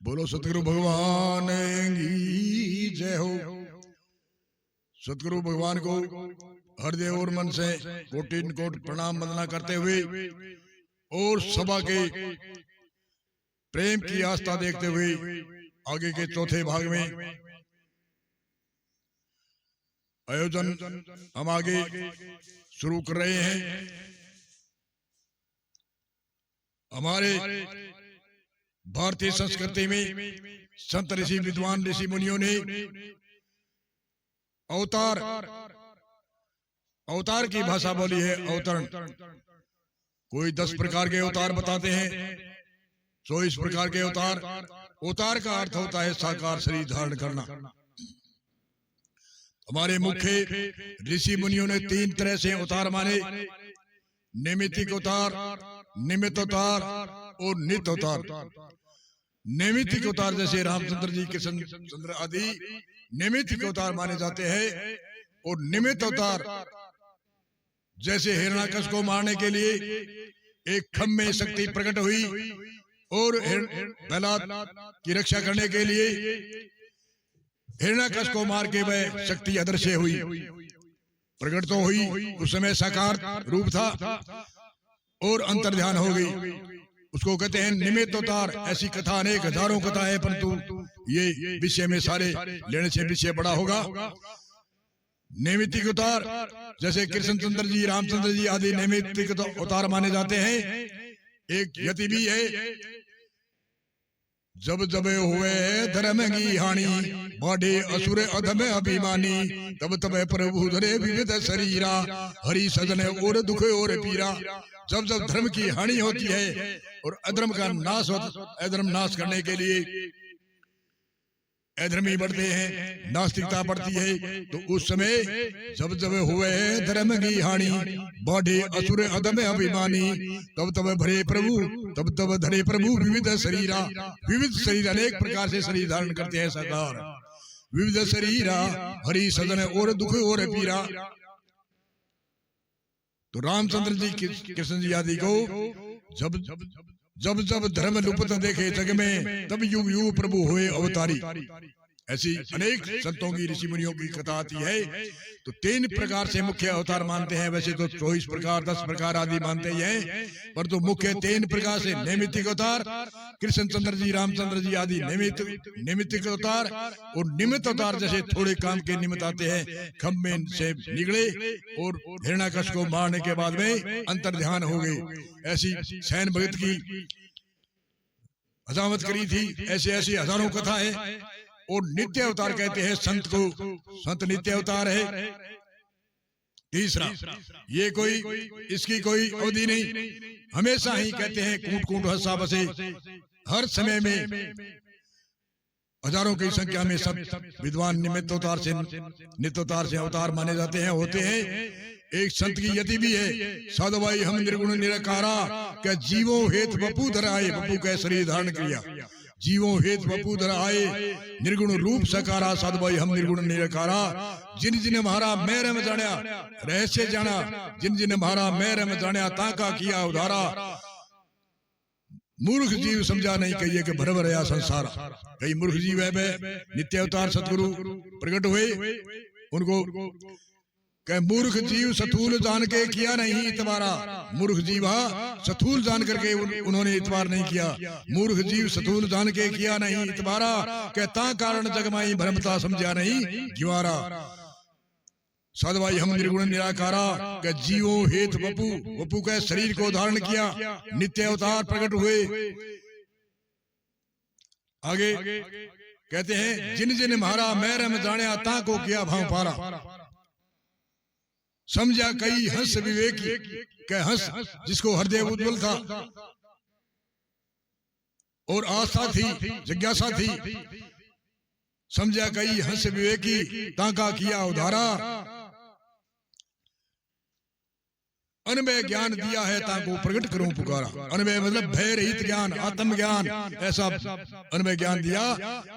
बोलो सतगुरु भगवान की जय हो। सतगुरु भगवान को हृदय और मन से कोटिन कोट प्रणाम वंदना करते हुए और सभा के प्रेम की आस्था देखते हुए आगे के चौथे भाग में आयोजन हम आगे शुरू कर रहे हैं। हमारे भारतीय संस्कृति में संत ऋषि विद्वान ऋषि मुनियों ने अवतार की भाषा बोली है। अवतरण कोई 10 प्रकार के अवतार बताते हैं, 24 प्रकार के अवतार। अवतार का अर्थ होता है साकार शरीर धारण करना। हमारे मुख्य ऋषि मुनियों ने 3 तरह से अवतार माने: नैमित्तिक अवतार, निमित्त अवतार और नित्य अवतार। नैमित्तिक अवतार जैसे रामचंद्र जी, कृष्ण चंद्र आदि नैमित्तिक अवतार माने जाते हैं। और निमित्त अवतार जैसे हिरण्याकश्यप को मारने के लिए एक खम्भ में शक्ति प्रकट हुई और प्रहलाद की रक्षा करने के लिए हिरण्याकश्यप को मार के वह शक्ति अदृश्य हुई, प्रकट तो हुई, उस समय साकार रूप था और अंतर्ध्यान हो गई। उसको कहते हैं निमित्त अवतार। ऐसी कथा अनेक हजारों कथा है, परंतु ये विषय में सारे लेने से विषय बड़ा होगा। नैमित्तिक अवतार जैसे कृष्णचंद्र जी, रामचंद्र जी आदि नैमित्तिक अवतार माने जाते हैं। एक यति भी है, जब जब हुए धर्म की हानि, बाढ़े असुर अधम अभिमानी, तब तब प्रभु धरे विविध शरीरा, हरि सजन और दुख और पीरा। जब जब धर्म की हानि होती है और अधर्म का नाश होता, अधर्म नाश करने के लिए अधर्मी बढ़ते हैं, नास्तिकता बढ़ती है, तो उस समय जब जब हुए धर्म की हानि, बाढ़े असुर अधम अभिमानी, तब तब भरे प्रभु, तब तब धरे प्रभु विविध शरीरा। विविध शरीर अनेक प्रकार से शरीर धारण करते हैं सरकार। विविध शरीरा, हरि सदन और दुख और पीरा। तो रामचंद्र जी, कृष्ण जी आदि को जब जब जब धर्म लुप्त देखे जग में, तब युग युग प्रभु हुए अवतारी। ऐसी अनेक संतों की, ऋषि मुनियों की कथा आती है। तो 3 प्रकार से मुख्य अवतार मानते हैं। वैसे तो 24 प्रकार 10 प्रकार आदि मानते हैं, पर तो मुख्य 3 प्रकार से नैमित्तिक अवतार, कृष्णचंद्र जी, रामचंद्र जी आदि नैमित्तिक अवतार। और निमित्त अवतार जैसे थोड़े काम के निमित्त आते हैं, खम्भ में से निकले और हिरण्याकश्यप को मारने के बाद में अंतर्ध्यान हो गए। ऐसी सैन भगत की हजामत करी थी। ऐसे ऐसी हजारों कथा है। और नित्य अवतार कहते हैं संत को, संत नित्य अवतार है। तीसरा, ये इसकी कोई अवधि नहीं, हमेशा ही कहते हैं कूट कूट हंसा बसे। हर समय में हजारों की संख्या में सब विद्वान निमित्त अवतार से, नित्य अवतार से अवतार माने जाते हैं, होते हैं। एक संत की यति भी है, साधु भाई हम निर्गुण निराकारा, क्या जीवों हेत बपू धर आए। बपू का शरीर धारण किया, जीवों हेत बपू धर आए, निर्गुण रूप सकारा। साधु भाई हम निर्गुण निराकारा, जिन जिन महारा मैं रम जाना, रहस्य जाना, जिन जिन महारा मैं रम जाना, ताका किया उधारा। मूर्ख जीव समझा नहीं कहिए कि भर भरया संसार। कई मूर्ख जीव है, नित्य अवतार सतगुरु प्रकट हुए, उनको कह मूर्ख जीव सथूल जान के किया नहीं इतबारा। मूर्ख जीवा सथूल जान करके उन्होंने इतबार नहीं किया। मूर्ख जीव सथूल जान के किया नहीं इतबारा, कहता कारण जगमाई भ्रमता समझा नहीं गिवारा। साधु भाई हम निर्गुण निराकारा, के जीवों हेत बपू, बपू के शरीर को धारण किया, नित्य अवतार प्रकट हुए। आगे कहते हैं जिन जिन महारा मैं रम जाने, ता को किया भाव पारा। समझा कई हंस विवेकी, के हंस जिसको हृदय उज्ज्वल था और आस्था थी, जिज्ञासा थी। समझा कई हंस विवेकी, ताका किया उधारा। अनवय ज्ञान दिया है ताको प्रकट करूं पुकारा। अनवय मतलब भय रहित ज्ञान, आत्म ज्ञान। ऐसा अनवय ज्ञान दिया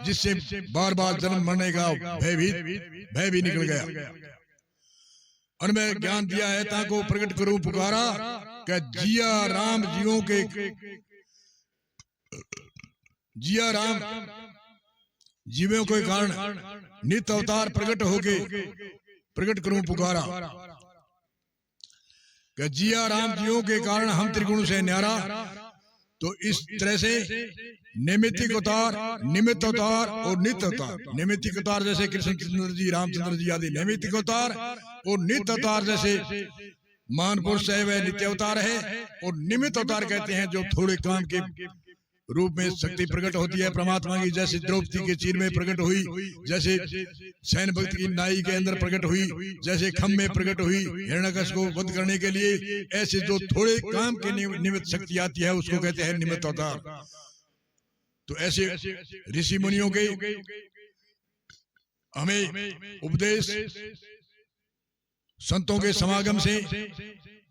जिससे बार बार जन्म मरने का भय भी निकल गया। अनवय ज्ञान दिया है ताको प्रकट करूं पुकारा, क्या जिया राम जीवों के जिया राम जीवों के कारण नित्य अवतार प्रकट होके प्रकट करूं पुकारा। कि जिया राम जीवों के कारण हम त्रिगुण से न्यारा। तो इस तरह से नैमित्तिक अवतार, निमित्त अवतार और नित्य अवतार। नैमित्तिक अवतार जैसे कृष्णचंद्र जी, रामचंद्र जी आदि नैमित्तिक अवतार, और नित्य अवतार जैसे महान पुरुष है वह नित्य अवतार है। और निमित्त अवतार कहते हैं जो थोड़े काम के रूप में शक्ति प्रकट होती है परमात्मा की, जैसे द्रौपदी के चीर में प्रकट हुई, जैसे सैन भक्त की नाई के अंदर प्रकट हुई, जैसे खम में प्रकट हुई हिरण्यकश्यप को वध करने के लिए। ऐसे जो थोड़े काम के निमित्त शक्ति आती है उसको कहते हैं निमित्त अवतार। तो ऐसे ऋषि मुनियों के हमें उपदेश संतों के समागम से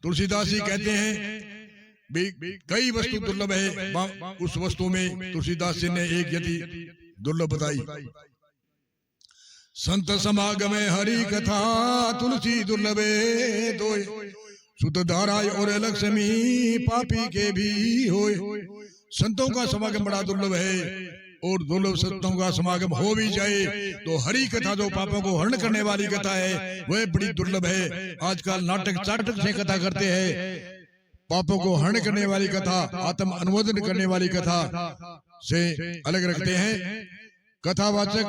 तुलसीदास जी कहते हैं कई वस्तु दुर्लभ है, उस वस्तु में तुलसीदास जी ने एक यदि दुर्लभ बताई। संत समागम हरि कथा तुलसी दुर्लभे दो, सुत धारा और लक्ष्मी पापी के भी होए। संतों का समागम बड़ा दुर्लभ है, और दुर्लभ संतों का समागम हो भी जाए तो हरि कथा जो पापों को हरण करने वाली कथा है वह बड़ी दुर्लभ है। आजकल नाटक चाटक से कथा करते हैं, पापों को हरण करने वाली कथा, आत्म अनुमोदन करने वाली कथा से अलग रखते हैं। कथावाचक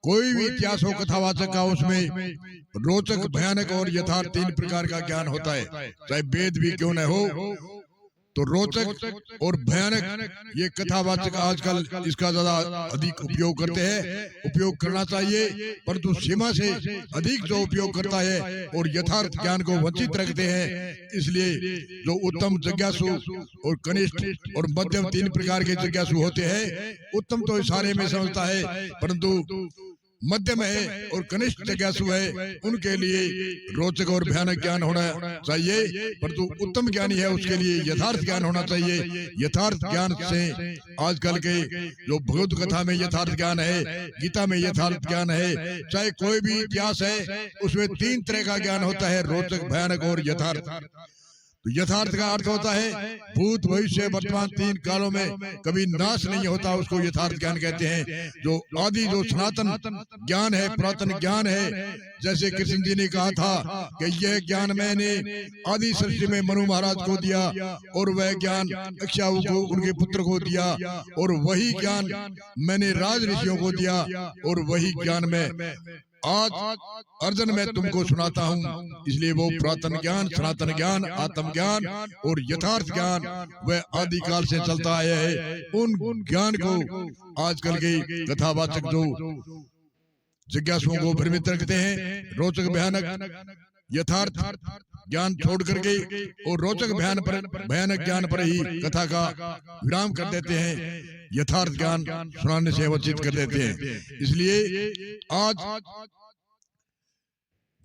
कोई भी इतिहास हो कथावाचक का, उसमें रोचक, भयानक और यथार्थ तीन प्रकार का ज्ञान होता है। चाहे वेद भी क्यों न हो, तो रोचक और भयानक ये कथावाचक आजकल इसका ज्यादा अधिक उपयोग करते हैं। उपयोग करना चाहिए, परंतु सीमा से अधिक जो उपयोग करता है और यथार्थ ज्ञान को वंचित रखते हैं। इसलिए जो उत्तम जिज्ञासु और कनिष्ठ और मध्यम तीन प्रकार के जिज्ञासु होते हैं। उत्तम तो सारे में समझता है, परंतु मध्यम है और कनिष्ठ जिज्ञासु है, उनके लिए रोचक और भयानक ज्ञान होना चाहिए। परंतु उत्तम ज्ञानी है उसके लिए यथार्थ ज्ञान होना चाहिए। यथार्थ ज्ञान से आजकल के जो भगवत कथा में यथार्थ ज्ञान है, गीता में यथार्थ ज्ञान है, चाहे कोई भी इतिहास है, उसमें तीन तरह का ज्ञान होता है, रोचक, भयानक और यथार्थ। तो यथार्थ का अर्थ होता है भूत, भविष्य, वर्तमान तीन कालों में कभी नाश नहीं होता, उसको यथार्थ ज्ञान कहते हैं। जो आदि, जो सनातन ज्ञान है, पुरातन ज्ञान है, जैसे कृष्ण जी ने कहा था कि यह ज्ञान मैंने आदि सृष्टि में मनु महाराज को दिया, और वह ज्ञान अक्षाऊ को, उनके पुत्र को दिया, और वही ज्ञान मैंने राज ऋषियों को दिया, और वही ज्ञान में आज अर्जुन मैं तुमको सुनाता हूँ। इसलिए वो पुरातन ज्ञान, सनातन ज्ञान, आत्म ज्ञान और यथार्थ ज्ञान वह आदिकाल से चलता आया है। उन ज्ञान को आजकल के कथावाचक जो जिज्ञासुओं को भ्रमित रखते हैं, रोचक, भयानक, यथार्थ ज्ञान छोड़ करके और रोचक भयानक ज्ञान पर ही कथा का विराम कर देते हैं, यथार्थ ज्ञान सुनाने से वंचित कर देते हैं। इसलिए आज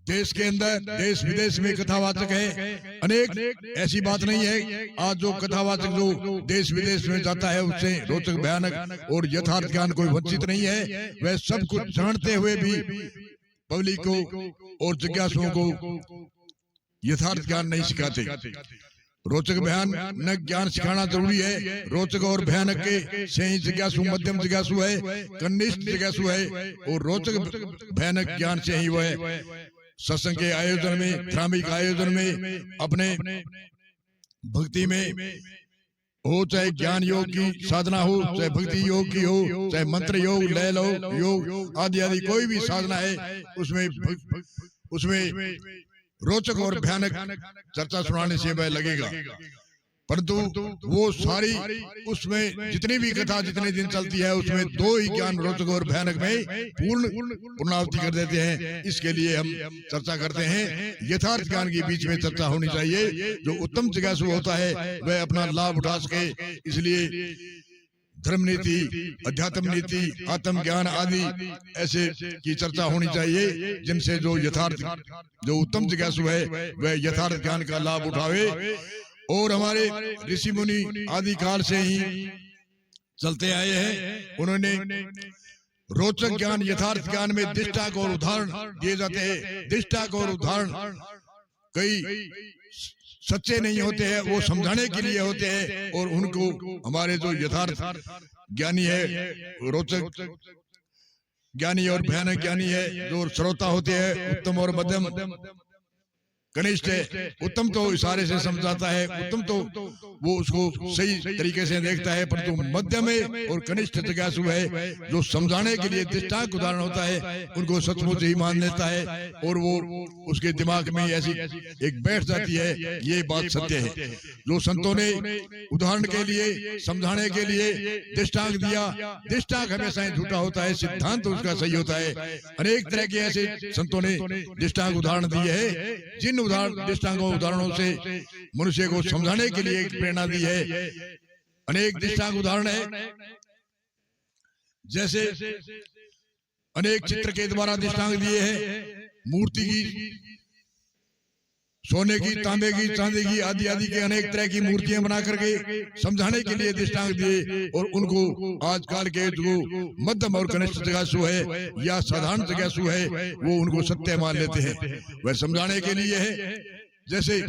देश के अंदर, देश विदेश में कथावाचक है अनेक, ऐसी बात नहीं है। आज जो कथावाचक जो देश विदेश में जाता है उससे रोचक, भयानक और यथार्थ ज्ञान कोई वंचित नहीं है। वह सब कुछ जानते हुए भी पब्लिक को और जिज्ञासुओं को यथार्थ ज्ञान नहीं सिखाते। रोचक भयानक ज्ञान सिखाना जरूरी है। रोचक और भयानक के से ही जिज्ञासु मध्यम जिज्ञासु है, कनिष्ठ जिज्ञासु है, और रोचक भयानक ज्ञान से ही वह सत्संग के आयोजन में, धार्मिक आयोजन में, अपने भक्ति में हो, चाहे ज्ञान योग की साधना हो, चाहे भक्ति योग की हो, चाहे मंत्र योग, लय योग आदि आदि कोई भी साधना है, उसमें रोचक और भयानक चर्चा सुनाने से वह लगेगा। परंतु वो सारी उसमें जितनी भी कथा जितने दिन चलती है उसमें दो ही ज्ञान, रोचक और भयानक में पूर्णावृत्ति कर देते हैं। इसके लिए हम चर्चा करते हैं, यथार्थ ज्ञान के बीच में चर्चा होनी चाहिए। जो उत्तम जिज्ञासु होता है वह अपना लाभ उठा सके, इसलिए धर्म नीति, अध्यात्म नीति, आत्म ज्ञान आदि ऐसे की चर्चा होनी चाहिए, जिनसे जो यथार्थ, जो उत्तम जिज्ञासु है वह यथार्थ ज्ञान का लाभ उठावे। और हमारे ऋषि मुनि आदि काल से ही चलते आए हैं। उन्होंने रोचक ज्ञान, यथार्थ ज्ञान में दृष्टांत और उदाहरण दिए जाते हैं। दृष्टांत और उदाहरण कई सच्चे नहीं होते हैं, वो समझाने के लिए होते हैं। और उनको हमारे जो यथार्थ ज्ञानी है, रोचक ज्ञानी और भयानक ज्ञानी है, जो श्रोता होते हैं, उत्तम और मध्यम, कनिष्ठ है। उत्तम तो इशारे से समझाता है, उत्तम तो वो उसको सही तरीके से देखता है, परंतु मध्यम है और कनिष्ठ जिज्ञासु है, जो समझाने के लिए दृष्टांत उदाहरण होता है, उनको सचमुच ही मान लेता है और वो उसके दिमाग में ऐसी एक बैठ जाती है, ये बात सत्य है। जो संतों ने उदाहरण के लिए, समझाने के लिए दृष्टांत दिया, दृष्टांत हमेशा ही झूठा होता है, सिद्धांत उसका सही होता है। अनेक तरह के ऐसे संतों ने दृष्टांत उदाहरण दिए हैं, जिन उदाहरणों से मनुष्य को समझाने के लिए एक प्रेरणा दी है। अनेक दृष्टांत उदाहरण है, जैसे अनेक चित्र के द्वारा दृष्टांत दिए हैं, मूर्ति की, सोने की, तांबे की, चांदी की, आदि आदि के अनेक तरह की मूर्तियां बना करके समझाने के लिए दृष्टांत दिए। और उनको आजकल के जो मध्यम और कनिष्ठ जिज्ञासु है या साधारण जिज्ञासु है, वो उनको सत्य मान लेते हैं। वह समझाने के लिए है। जैसे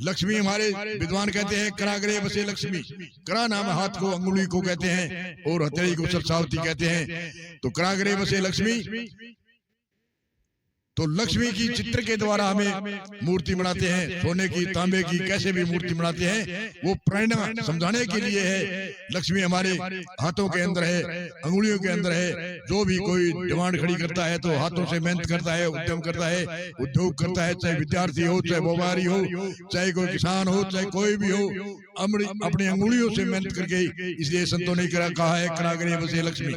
लक्ष्मी, हमारे विद्वान कहते हैं कराग्रे बसे लक्ष्मी। करा नाम हाथ को, अंगुली को कहते हैं, और हथेली को सरसावती कहते हैं। तो कराग्रे बसे लक्ष्मी, तो लक्ष्मी की चित्र के द्वारा हमें मूर्ति बनाते हैं, सोने की, तांबे की, कैसे भी मूर्ति बनाते हैं, वो प्रेरणा समझाने के लिए है। लक्ष्मी हमारे हाथों के अंदर है, अंगुलियों के अंदर है। जो भी कोई डिमांड खड़ी करता है तो हाथों से मेहनत करता है, उद्यम करता है, उद्योग करता है, चाहे विद्यार्थी हो, चाहे व्यापारी हो, चाहे कोई किसान हो, चाहे कोई भी हो, अपनी अंगुलियों से मेहनत करके। इसलिए संतों ने कहा है कराग्रे बसे लक्ष्मी।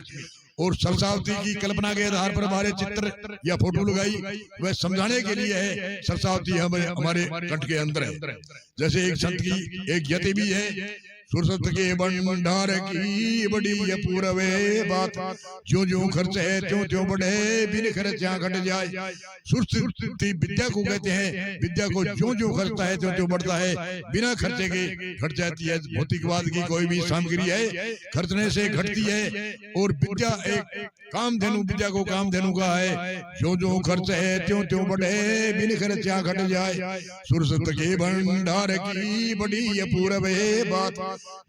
और सरसावती की कल्पना के आधार पर हमारे चित्र या फोटो लगाई, वह समझाने के लिए है। सरसावती हमारे कंठ के अंदर है। जैसे एक संत की एक यति भी है, सुरसत के भंडार की बड़ी अपूर्वे बात, जो जो खर्च है त्यों त्यों बढ़े, बिन खर्च यहाँ घट जाए। सुरसती विद्या को कहते हैं, विद्या को जो जो खर्चता है त्यों त्यों बढ़ता है, बिना खर्चे के घट जाती है। भौतिकवाद की कोई भी सामग्री है, खर्चने से घटती है। और विद्या एक कामधेनु, विद्या को कामधेनु का है, जो जो खर्च है त्यों त्यों बढ़े, बिन खर्च यहाँ घट जाए। सुरसत के भंडार की बड़ी अपूर्वे बात,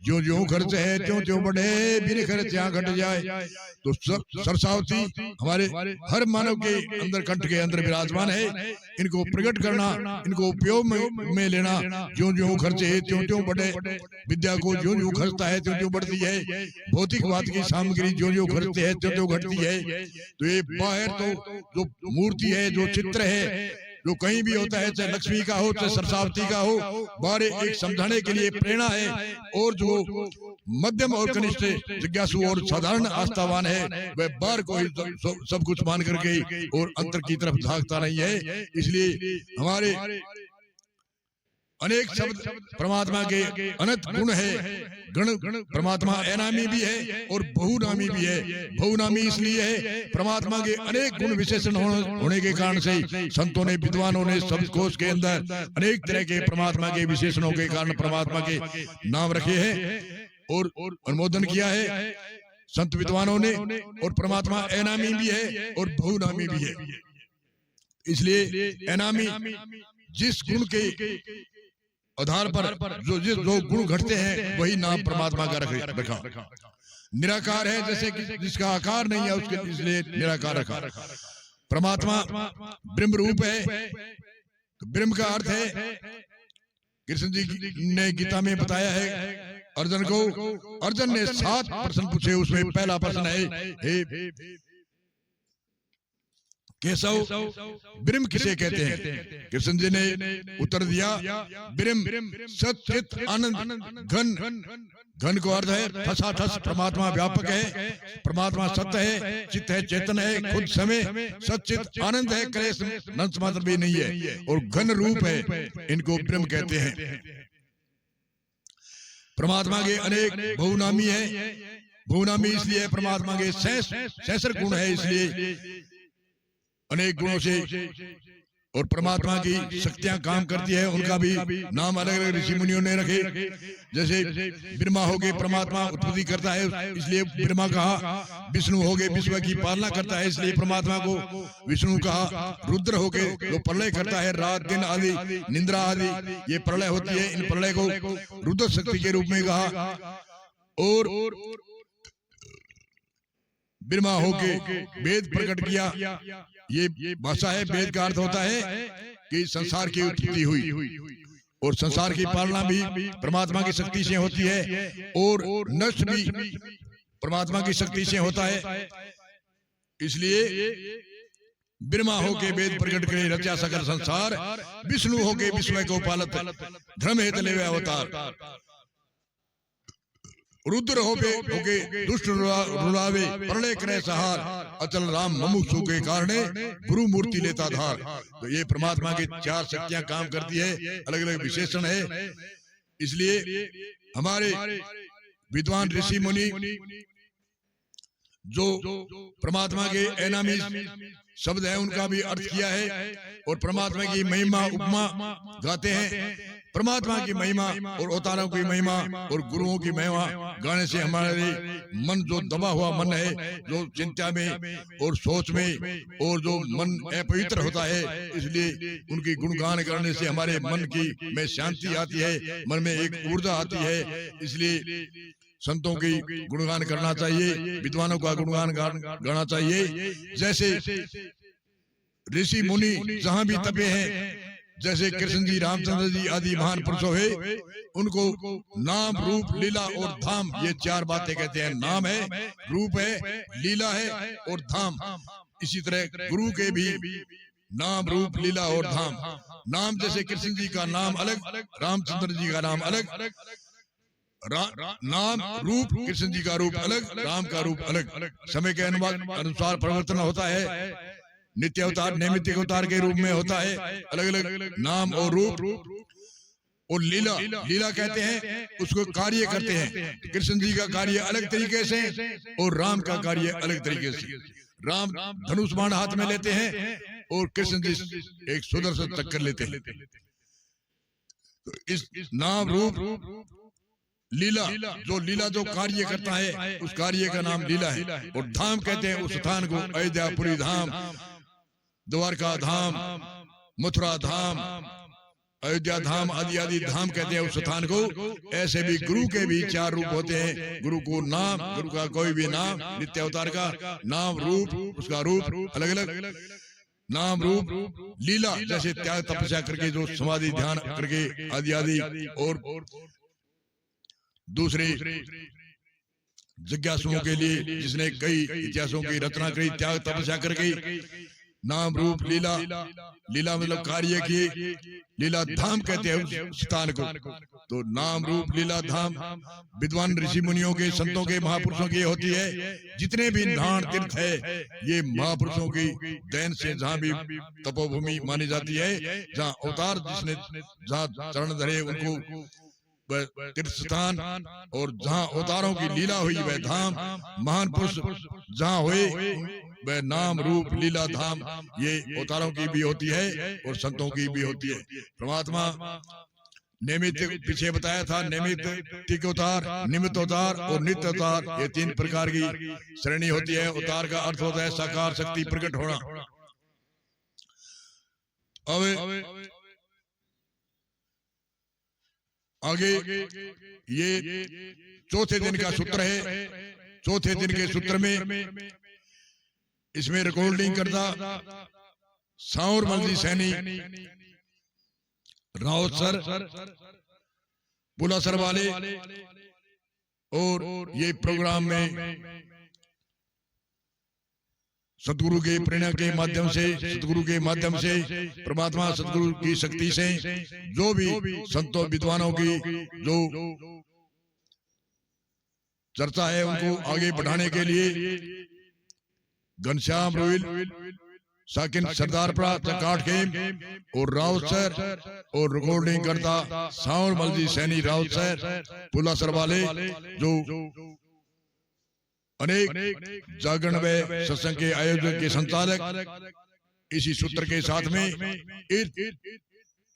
जो जो खर्च है त्यों त्यों बढ़े, बिन खर्च यहाँ घट जाए। तो सरसावती हमारे हर मानव के अंदर, कंठ के अंदर विराजमान है। इनको प्रकट करना, इनको उपयोग में लेना, जो जो खर्च है त्यों त्यों बढ़े। विद्या को जो जो खर्चता है त्यों त्यों बढ़ती है। भौतिकवाद की सामग्री जो जो खर्चते है त्यों त्यों घटती है। तो ये बाहर तो जो मूर्ति है, जो चित्र है, जो कहीं भी होता है, चाहे लक्ष्मी का हो, चाहे सरसावती का हो, बारे एक समझाने के लिए प्रेरणा है। और जो मध्यम और कनिष्ठ जिज्ञासु और साधारण आस्थावान है, वह बाहर को ही सब कुछ मान करके और अंतर की तरफ झांकता नहीं है। इसलिए हमारे अनेक शब्द परमात्मा के अनंत गुण है। गण परमात्मा एनामी भी है और बहुनामी भी है। बहुनामी इसलिए है, परमात्मा के अनेक गुण विशेषण होने के कारण से संतों ने, विद्वानों ने शब्दकोश के अंदर अनेक तरह के परमात्मा के विशेषणों के कारण परमात्मा के नाम रखे हैं और अनुमोदन किया है संत विद्वानों ने। और परमात्मा एनामी भी है और बहुनामी भी है। इसलिए एनामी जिस गुण के आधार पर जो गुण घटते हैं, वही नाम परमात्मा का रखा। निराकार है, जैसे कि जिसका आकार नहीं है उसके, इसलिए निराकार रखा। परमात्मा ब्रह्म रूप है। ब्रह्म का अर्थ है, कृष्ण जी ने गीता में बताया है अर्जुन को। अर्जुन ने 7 प्रश्न पूछे, उसमें पहला प्रश्न है, हे केशव, ब्रह्म किसे कहते हैं? कृष्ण जी ने उत्तर दिया, ब्रह्म सत चित आनंद घन। घन को अर्थ है ठसाठस, परमात्मा व्यापक है, परमात्मा सत्य है, चित्त है, चेतन है, खुद समय, सचित आनंद है, क्लेश नंस मात्र भी नहीं है, और घन रूप है। इनको ब्रह्म कहते हैं। परमात्मा के अनेक बहुनामी है। बहुनामी इसलिए परमात्मा के सहस्र गुण है, इसलिए अनेक गुणों से और परमात्मा की शक्तियां काम करती है, उनका भी नाम अलग अलग ऋषि मुनियों ने रखे। जैसे ब्रह्मा हो गए परमात्मा उत्पत्ति करता है, इसलिए ब्रह्मा कहा। विष्णु हो गए विश्व की पालना करता है, इसलिए परमात्मा को विष्णु कहा। रुद्र हो गए जो प्रलय करता है, रात दिन आदि निंद्रा आदि ये प्रलय होती है, इन प्रलय को रुद्र शक्ति के रूप में कहा। और ब्रह्मा होके वेद प्रकट किया, ये भाषा है। वेद का अर्थ होता है कि संसार की उत्पत्ति हुई और संसार की पालना भी परमात्मा की शक्ति से होती है और नष्ट भी परमात्मा की शक्ति से होता है। इसलिए ब्रह्मा होके वेद प्रकट करे रचा सकल संसार, विष्णु होके विश्व को पालत धर्म हेत लेवे अवतार। रुद्र होके दुष्ट रुलावे प्रलय करे सहार, अचल राम मुमुक्षु के कारण गुरु मूर्ति लेता धार। तो ये परमात्मा की चार शक्तियां काम करती है, अलग अलग विशेषण है। इसलिए हमारे विद्वान ऋषि मुनि जो परमात्मा के एनामी शब्द है उनका भी अर्थ किया है और परमात्मा की महिमा उपमा गाते हैं। परमात्मा की महिमा और अवतारों की महिमा और गुरुओं की महिमा गाने से हमारे मन जो दबा हुआ मन है, जो चिंता में और सोच में और जो मन अपवित्र होता है, इसलिए उनकी गुणगान करने से हमारे मन की में शांति आती है, मन में एक ऊर्जा आती है। इसलिए संतों की गुणगान करना चाहिए, विद्वानों का गुणगान गाना चाहिए। जैसे ऋषि मुनि जहां भी तपे हैं, जैसे कृष्ण जी, रामचंद्र जी आदि महान पुरुषों है, उनको नाम रूप लीला और धाम ये चार बातें कहते हैं। नाम है, रूप है, लीला है और धाम। इसी तरह गुरु के भी नाम रूप लीला और धाम। नाम जैसे कृष्ण जी का नाम अलग, रामचंद्र जी का नाम अलग, नाम रूप कृष्ण जी का रूप अलग, राम का रूप अलग। समय के अनुसार परिवर्तन होता है। नित्य अवतार नैमित्तिक अवतार के रूप में होता है, अलग अलग नाम और रूप। और लीला, लीला कहते हैं उसको कार्य करते हैं। कृष्ण जी का कार्य अलग तरीके से और राम का कार्य अलग तरीके से। राम धनुष बाण हाथ में लेते हैं और कृष्ण जी एक सुदर्शन चक्कर लेते हैं। तो इस नाम रूप लीला, लीला जो कार्य करता है उस कार्य का नाम लीला है। और धाम कहते हैं उस स्थान को, अयोध्यापुरी धाम, द्वारका धाम, मथुरा धाम, अयोध्या धाम आदि आदि धाम कहते हैं उस स्थान को। ऐसे भी गुरु के भी चार रूप होते हैं। गुरु को नाम, गुरु का कोई भी नाम, नित्य अवतार का नाम रूप, उसका रूप अलग अलग। नाम रूप लीला जैसे त्याग तपस्या करके जो समाधि ध्यान करके आदि आदि, और दूसरे जिज्ञासुओं के लिए जिसने कई इतिहासों की रचना करी त्याग तपस्या करके। नाम रूप लीला, लीला मतलब कार्य किए, लीला धाम कहते हैं उस स्थान को। तो नाम रूप लीला धाम विद्वान ऋषि मुनियों के, संतों के, महापुरुषों की होती है। जितने भी नान तीर्थ है ये महापुरुषों की देन से जहाँ भी तपोभूमि मानी जाती है, जहाँ अवतार जिसने जहाँ चरण धरे उनको तीर्थ स्थान, और जहाँ अवतारों की लीला हुई वह धाम, महान पुरुष जहाँ हुए वह नाम रूप लीला धाम। ये अवतारों की भी होती है और संतों की भी होती है। परमात्मा निमित्त पीछे बताया था, निमित्तिक अवतार, निमित्त अवतार और नित्य अवतार, ये तीन प्रकार की श्रेणी होती है। अवतार का अर्थ होता है साकार शक्ति प्रकट होना। अब आगे ये चौथे दिन का सूत्र है। चौथे दिन के सूत्र में इसमें रिकॉर्डिंग करता साउरमल जी सैनी, राउत सर, पुलासर वाले, और ये प्रोग्राम में सतगुरु के प्रेरणा के माध्यम से, सतगुरु के माध्यम से, परमात्मा सतगुरु की शक्ति से जो भी संतों विद्वानों की जो चर्चा है उनको आगे बढ़ाने के लिए घनश्याम रोहिल, साकिन सरदारपुरा चकाट के और राउत सर, और रिकॉर्डिंग करता साउरमल जी सैनी राउत सर, पुलासर वाले, जो अनेक जागरण व सत्संग के आयोजक के संचालक, इसी सूत्र के साथ में इस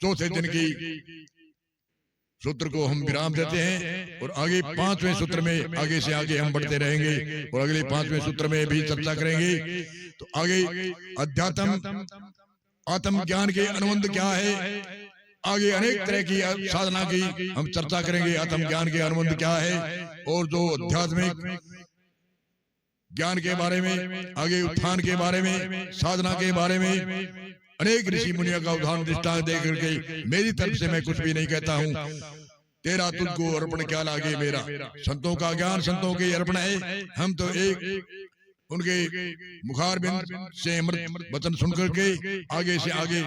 चौथे दिन की सूत्र को हम विराम देते हैं और आगे 5वें सूत्र में आगे से आगे हम बढ़ते रहेंगे और अगले 5वें सूत्र में भी चर्चा करेंगे। तो आगे अध्यात्म आत्म ज्ञान के अनुबंध क्या है, आगे अनेक तरह की साधना की हम चर्चा करेंगे। आत्म ज्ञान के अनुबंध क्या है और जो आध्यात्मिक ज्ञान के बारे में, आगे उत्थान के बारे में, साधना के बारे में अनेक ऋषि मुनियों का उदाहरण दृष्टांत दे करके मेरी तरफ से मैं कुछ भी नहीं कहता हूँ। तेरा तुझको अर्पण क्या लागे मेरा, संतों का ज्ञान संतों के अर्पण है। हम तो एक उनके मुखारबिंद से अमृत वचन सुन करके आगे से आगे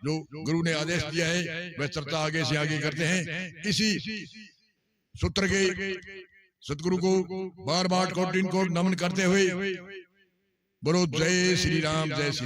जो गुरु ने आदेश दिया है वह चर्चा आगे से आगे करते हैं। इसी सूत्र के सतगुरु को बार बार कोटिन को नमन करते हुए बोलो जय श्री राम, जय श्री